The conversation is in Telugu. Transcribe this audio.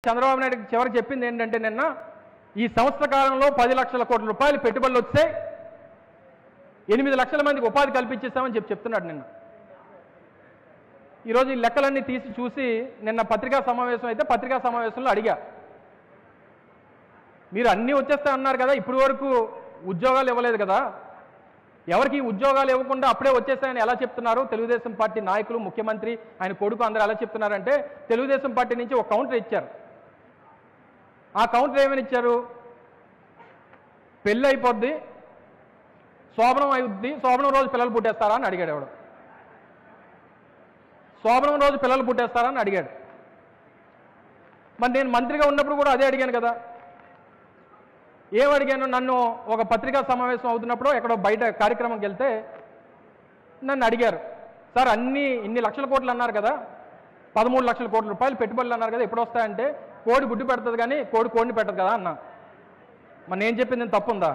చంద్రబాబు నాయుడు చివరికి చెప్పింది ఏంటంటే నిన్న ఈ సంవత్సర కాలంలో 10 లక్షల కోట్ల రూపాయలు పెట్టుబడులు వస్తే 8 లక్షల మందికి ఉపాధి కల్పించేస్తామని చెప్తున్నాడు నిన్న. ఈరోజు ఈ లెక్కలన్నీ తీసి చూసి నిన్న పత్రికా సమావేశం అయితే పత్రికా సమావేశంలో అడిగా, మీరు అన్నీ వచ్చేస్తా అన్నారు కదా, ఇప్పటి వరకు ఉద్యోగాలు ఇవ్వలేదు కదా, ఎవరికి ఉద్యోగాలు ఇవ్వకుండా అప్పుడే వచ్చేస్తాయని ఎలా చెప్తున్నారు? తెలుగుదేశం పార్టీ నాయకులు, ముఖ్యమంత్రి, ఆయన కొడుకు అందరూ ఎలా చెప్తున్నారంటే తెలుగుదేశం పార్టీ నుంచి ఒక కౌంటర్ ఇచ్చారు. ఆ కౌంటర్ ఏమని ఇచ్చారు? పెళ్ళి అయిపోద్ది, శోభనం అయిద్ది, శోభనం రోజు పిల్లలు పుట్టేస్తారా అని అడిగాడు. ఎవడు శోభనం రోజు పిల్లలు పుట్టేస్తారా అని అడిగాడు. మరి నేను మంత్రిగా ఉన్నప్పుడు కూడా అదే అడిగాను కదా. ఏమడిగాను? నన్ను ఒక పత్రికా సమావేశం అవుతున్నప్పుడు ఎక్కడో బయట కార్యక్రమంకి వెళ్తే నన్ను అడిగారు, సార్ ఇన్ని లక్షల కోట్లు అన్నారు కదా, 13 లక్షల కోట్ల రూపాయలు పెట్టుబడులు అన్నారు కదా, ఎప్పుడు వస్తాయంటే కోడి గుడ్డు పెడుతుంది కానీ కోడిని పెట్టదు కదా అన్నా. మరి నేను చెప్పింది తప్పుందా?